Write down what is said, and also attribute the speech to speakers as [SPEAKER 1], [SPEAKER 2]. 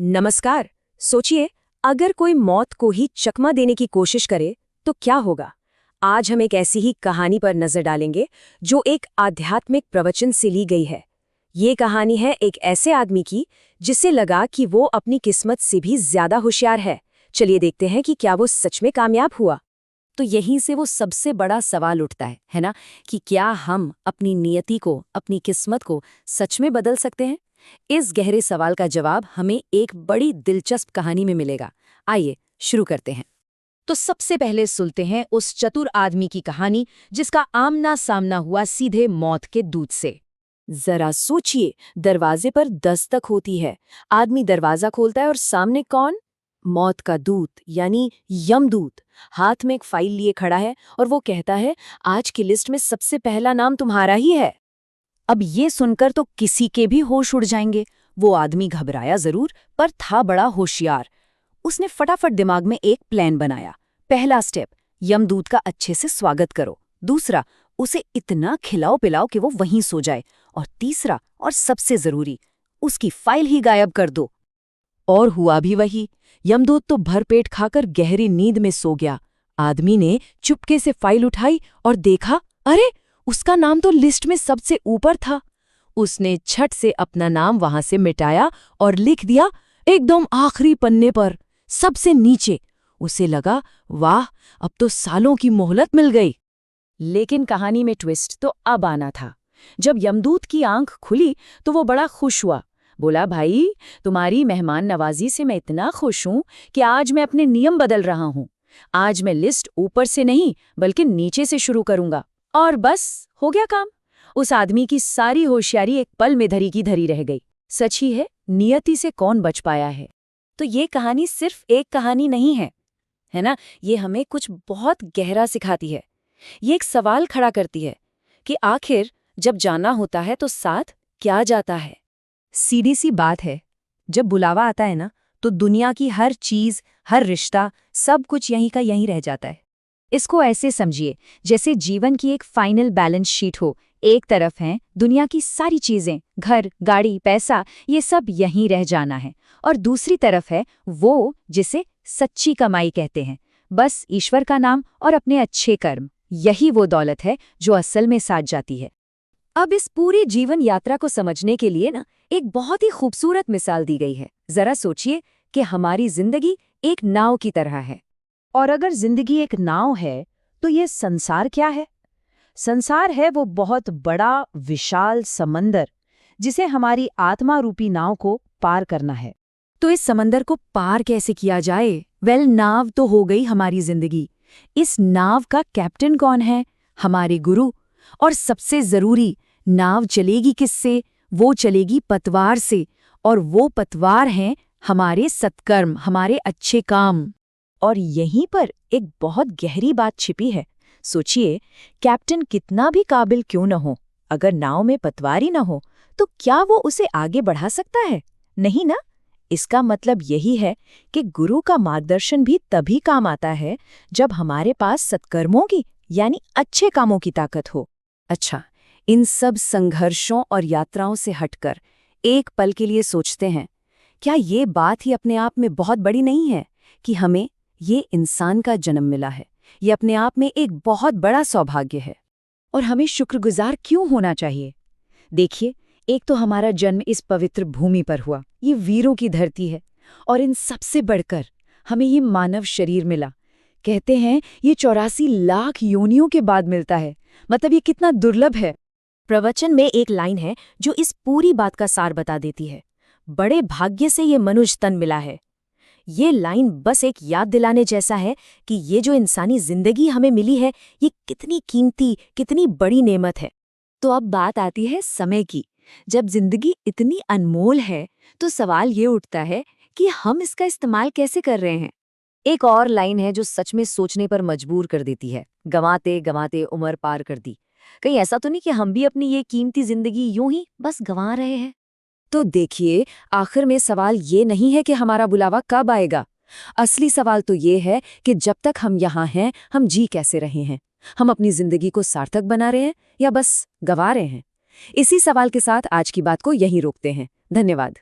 [SPEAKER 1] नमस्कार। सोचिए, अगर कोई मौत को ही चकमा देने की कोशिश करे तो क्या होगा। आज हम एक ऐसी ही कहानी पर नजर डालेंगे जो एक आध्यात्मिक प्रवचन से ली गई है। ये कहानी है एक ऐसे आदमी की जिसे लगा कि वो अपनी किस्मत से भी ज्यादा होशियार है। चलिए देखते हैं कि क्या वो सच में कामयाब हुआ।
[SPEAKER 2] तो यहीं से वो सबसे बड़ा सवाल उठता है ना, कि क्या हम अपनी नियति को, अपनी किस्मत को सच में बदल सकते हैं। इस गहरे सवाल का जवाब हमें एक बड़ी दिलचस्प कहानी में मिलेगा। आइए शुरू करते हैं। तो सबसे पहले सुनते हैं उस चतुर आदमी की कहानी जिसका आमना सामना हुआ सीधे मौत के दूत से। जरा सोचिए, दरवाजे पर दस्तक होती है, आदमी दरवाजा खोलता है और सामने कौन? मौत का दूत, यानी यमदूत, हाथ में एक फाइल लिए खड़ा है और वो कहता है, आज की लिस्ट में सबसे पहला नाम तुम्हारा ही है। अब ये सुनकर तो किसी के भी होश उड़ जाएंगे। वो आदमी घबराया जरूर, पर था बड़ा होशियार। उसने फटाफट दिमाग में एक प्लान बनाया। पहला स्टेप, यमदूत का अच्छे से स्वागत करो। दूसरा, उसे इतना खिलाओ पिलाओ कि वो वहीं सो जाए। और तीसरा और सबसे जरूरी, उसकी फाइल ही गायब कर दो। और हुआ भी वही। यमदूत तो भरपेट खाकर गहरी नींद में सो गया। आदमी ने चुपके से फाइल उठाई और देखा, अरे उसका नाम तो लिस्ट में सबसे ऊपर था। उसने झट से अपना नाम वहां से मिटाया और लिख दिया एकदम आखिरी पन्ने पर, सबसे नीचे। उसे लगा, वाह, अब तो सालों की मोहलत मिल गई। लेकिन कहानी में ट्विस्ट तो अब आना था। जब यमदूत की आंख खुली तो वो बड़ा खुश हुआ। बोला, भाई, तुम्हारी मेहमान नवाजी से मैं इतना खुश हूं कि आज मैं अपने नियम बदल रहा हूं। आज मैं लिस्ट ऊपर से नहीं बल्कि नीचे से शुरू करूंगा। और बस हो गया काम। उस आदमी की सारी होशियारी एक पल में धरी की धरी रह गई। सच ही है, नियति से कौन बच पाया है। तो ये कहानी सिर्फ एक कहानी नहीं है ना, ये हमें कुछ बहुत गहरा सिखाती है। ये एक सवाल खड़ा करती है कि आखिर जब जाना होता है तो साथ क्या जाता है।
[SPEAKER 1] सीधी सी बात है, जब बुलावा आता है ना, तो दुनिया की हर चीज, हर रिश्ता, सब कुछ यहीं का यहीं रह जाता है। इसको ऐसे समझिए जैसे जीवन की एक फाइनल बैलेंस शीट हो। एक तरफ हैं दुनिया की सारी चीजें, घर, गाड़ी, पैसा, ये सब यहीं रह जाना है। और दूसरी तरफ है वो जिसे सच्ची कमाई कहते हैं, बस ईश्वर का नाम और अपने अच्छे कर्म। यही वो दौलत है जो असल में साथ जाती है। अब इस पूरी जीवन यात्रा को समझने के लिए ना, एक बहुत ही खूबसूरत मिसाल दी गई है। जरा सोचिए कि हमारी जिंदगी एक नाव की तरह है। और अगर जिंदगी एक नाव है तो ये संसार क्या है? संसार है वो बहुत बड़ा विशाल समंदर जिसे हमारी आत्मा रूपी नाव को पार करना है। तो इस समंदर को पार कैसे किया जाए? नाव तो हो गई हमारी जिंदगी। इस नाव का कैप्टन कौन है? हमारे गुरु। और सबसे जरूरी, नाव चलेगी किससे? वो चलेगी पतवार से। और वो पतवार हैं हमारे सत्कर्म, हमारे अच्छे काम। और यहीं पर एक बहुत गहरी बात छिपी है। सोचिए, कैप्टन कितना भी काबिल क्यों न हो, अगर नाव में पतवार ही न हो तो क्या वो उसे आगे बढ़ा सकता है? नहीं ना। इसका मतलब यही है कि गुरु का मार्गदर्शन भी तभी काम आता है जब हमारे पास सत्कर्मों की, यानी अच्छे कामों की ताकत हो। अच्छा, इन सब संघर्षों और यात्राओं से हटकर एक पल के लिए सोचते हैं, क्या ये बात ही अपने आप में बहुत बड़ी नहीं है कि हमें ये इंसान का जन्म मिला है? ये अपने आप में एक बहुत बड़ा सौभाग्य है। और हमें शुक्रगुजार क्यों होना चाहिए? देखिए, एक तो हमारा जन्म इस पवित्र भूमि पर हुआ, ये वीरों की धरती है। और इन सबसे बढ़कर हमें ये मानव शरीर मिला। कहते हैं ये 84 लाख योनियों के बाद मिलता है। मतलब ये कितना दुर्लभ है। प्रवचन में एक लाइन है जो इस पूरी बात का सार बता देती है, बड़े भाग्य से ये मनुष्य तन मिला है। ये लाइन बस एक याद दिलाने जैसा है कि ये जो इंसानी जिंदगी हमें मिली है, ये कितनी कीमती, कितनी बड़ी नेमत है। तो अब बात आती है समय की। जब जिंदगी इतनी अनमोल है तो सवाल ये उठता है कि हम इसका इस्तेमाल कैसे कर रहे हैं। एक और लाइन है जो सच में सोचने पर मजबूर कर देती है, गंवाते गंवाते उम्र पार कर दी। कहीं ऐसा तो नहीं कि हम भी अपनी ये कीमती जिंदगी यूं ही बस गंवा रहे हैं? तो देखिए, आखिर में सवाल ये नहीं है कि हमारा बुलावा कब आएगा। असली सवाल तो ये है कि जब तक हम यहाँ हैं, हम जी कैसे रहे हैं? हम अपनी जिंदगी को सार्थक बना रहे हैं या बस गंवा रहे हैं? इसी सवाल के साथ आज की बात को यहीं रोकते हैं। धन्यवाद।